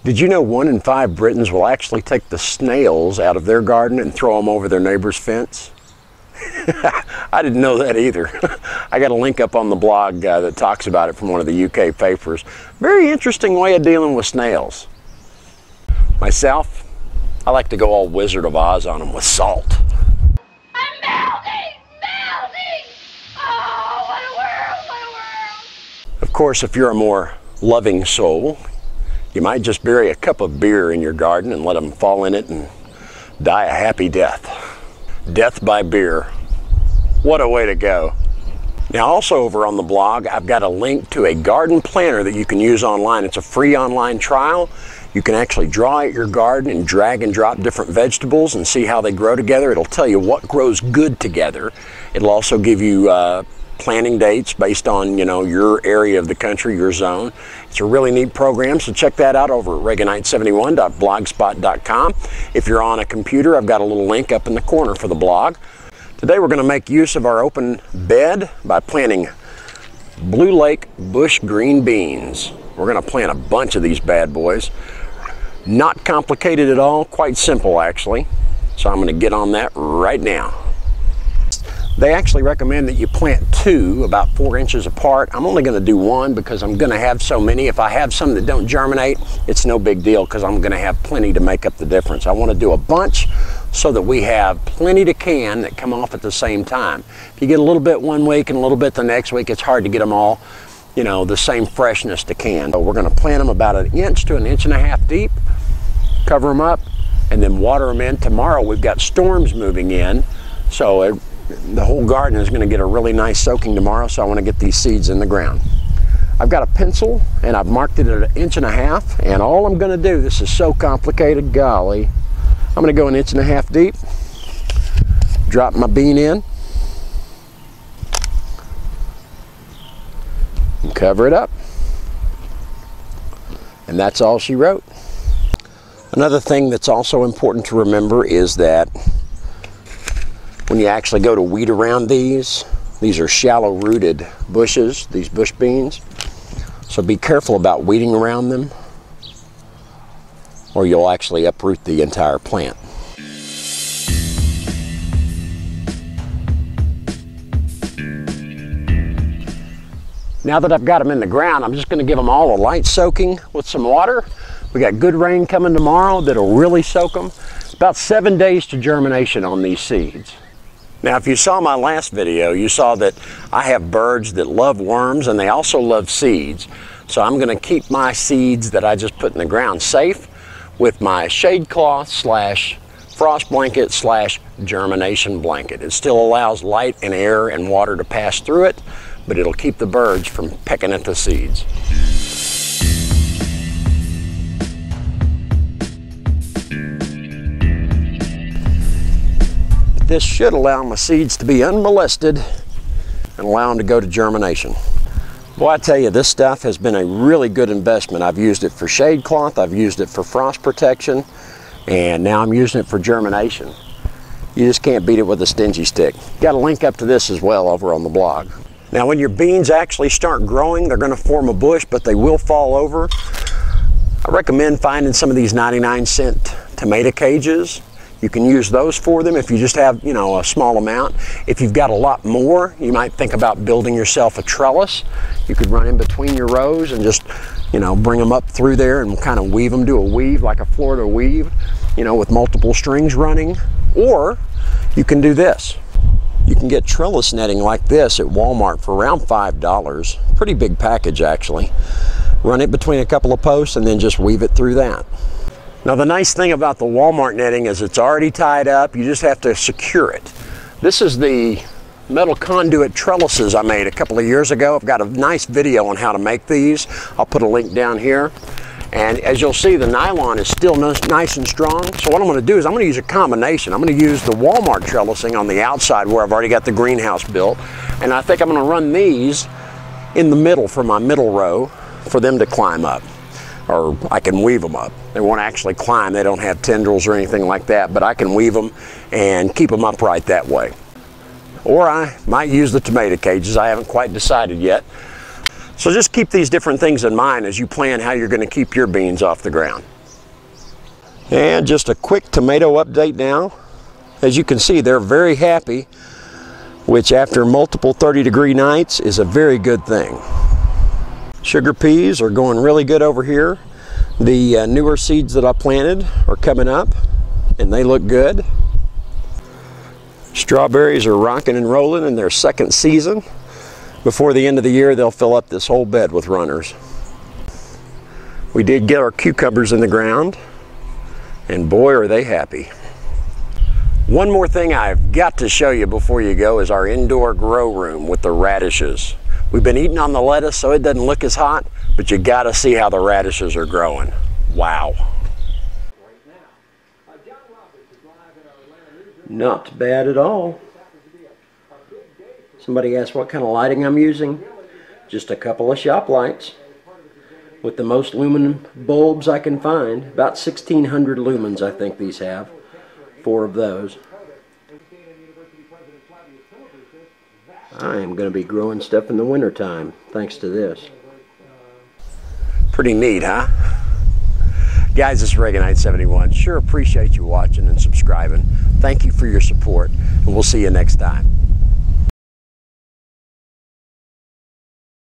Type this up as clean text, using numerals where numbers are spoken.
Did you know 1 in 5 Britons will actually take the snails out of their garden and throw them over their neighbor's fence? I didn't know that either. I got a link up on the blog that talks about it from one of the UK papers. Very interesting way of dealing with snails. Myself, I like to go all Wizard of Oz on them with salt. I'm melting! Melting! Oh, what a world! What a world! Of course, if you're a more loving soul, you might just bury a cup of beer in your garden and let them fall in it and die a happy death. Death by beer. What a way to go. Now also over on the blog, I've got a link to a garden planner that you can use online. It's a free online trial. You can actually draw out your garden and drag and drop different vegetables and see how they grow together. It'll tell you what grows good together. It'll also give you planting dates based on, you know, your area of the country, your zone. It's a really neat program, so check that out over at reaganite71.blogspot.com. If you're on a computer, I've got a little link up in the corner for the blog. Today we're going to make use of our open bed by planting Blue Lake bush green beans. We're going to plant a bunch of these bad boys. Not complicated at all, quite simple actually. So I'm going to get on that right now. They actually recommend that you plant 2 about 4 inches apart. I'm only going to do 1 because I'm going to have so many. If I have some that don't germinate, it's no big deal because I'm going to have plenty to make up the difference. I want to do a bunch so that we have plenty to can that come off at the same time. If you get a little bit one week and a little bit the next week, it's hard to get them all, you know, the same freshness to can. So we're going to plant them about 1 inch to 1.5 inches deep, cover them up, and then water them in. Tomorrow we've got storms moving in, so the whole garden is going to get a really nice soaking tomorrow, so I want to get these seeds in the ground. I've got a pencil and I've marked it at 1.5 inches, and all I'm going to do, this is so complicated, golly, I'm going to go 1.5 inches deep, drop my bean in, and cover it up. And that's all she wrote. Another thing that's also important to remember is that when you actually go to weed around these are shallow rooted bushes, these bush beans. So be careful about weeding around them or you'll actually uproot the entire plant. Now that I've got them in the ground, I'm just going to give them all a light soaking with some water. We got good rain coming tomorrow that'll really soak them. About 7 days to germination on these seeds. Now, if you saw my last video, you saw that I have birds that love worms and they also love seeds. So I'm going to keep my seeds that I just put in the ground safe with my shade cloth / frost blanket / germination blanket. It still allows light and air and water to pass through it, but it'll keep the birds from pecking at the seeds. This should allow my seeds to be unmolested and allow them to go to germination. Boy, I tell you, this stuff has been a really good investment. I've used it for shade cloth, I've used it for frost protection, and now I'm using it for germination. You just can't beat it with a stingy stick. Got a link up to this as well over on the blog. Now when your beans actually start growing, they're going to form a bush, but they will fall over. I recommend finding some of these 99-cent tomato cages. You can use those for them if you just have, you know, a small amount. If you've got a lot more, you might think about building yourself a trellis. You could run in between your rows and just, you know, bring them up through there and kind of weave them, do a weave like a Florida weave, you know, with multiple strings running. Or you can do this. You can get trellis netting like this at Walmart for around $5. Pretty big package actually. Run it between a couple of posts and then just weave it through that. Now the nice thing about the Walmart netting is it's already tied up, you just have to secure it. This is the metal conduit trellises I made a couple of years ago. I've got a nice video on how to make these. I'll put a link down here. And as you'll see, the nylon is still nice and strong. So what I'm going to do is I'm going to use a combination. I'm going to use the Walmart trellising on the outside where I've already got the greenhouse built. And I think I'm going to run these in the middle for my middle row for them to climb up. Or I can weave them up. They won't actually climb, they don't have tendrils or anything like that, but I can weave them and keep them upright that way. Or I might use the tomato cages, I haven't quite decided yet. So just keep these different things in mind as you plan how you're going to keep your beans off the ground. And just a quick tomato update now. As you can see, they're very happy, which after multiple 30-degree nights is a very good thing. Sugar peas are going really good over here. The newer seeds that I planted are coming up and they look good. Strawberries are rocking and rolling in their second season. Before the end of the year, they'll fill up this whole bed with runners. We did get our cucumbers in the ground, and boy are they happy. One more thing I've got to show you before you go is our indoor grow room with the radishes. We've been eating on the lettuce so it doesn't look as hot, but you gotta see how the radishes are growing. Wow. Not bad at all. Somebody asked what kind of lighting I'm using. Just a couple of shop lights with the most lumen bulbs I can find. About 1,600 lumens I think these have. 4 of those. I am going to be growing stuff in the wintertime thanks to this. Pretty neat, huh? Guys, this is Reaganite71. Sure appreciate you watching and subscribing. Thank you for your support, and we'll see you next time.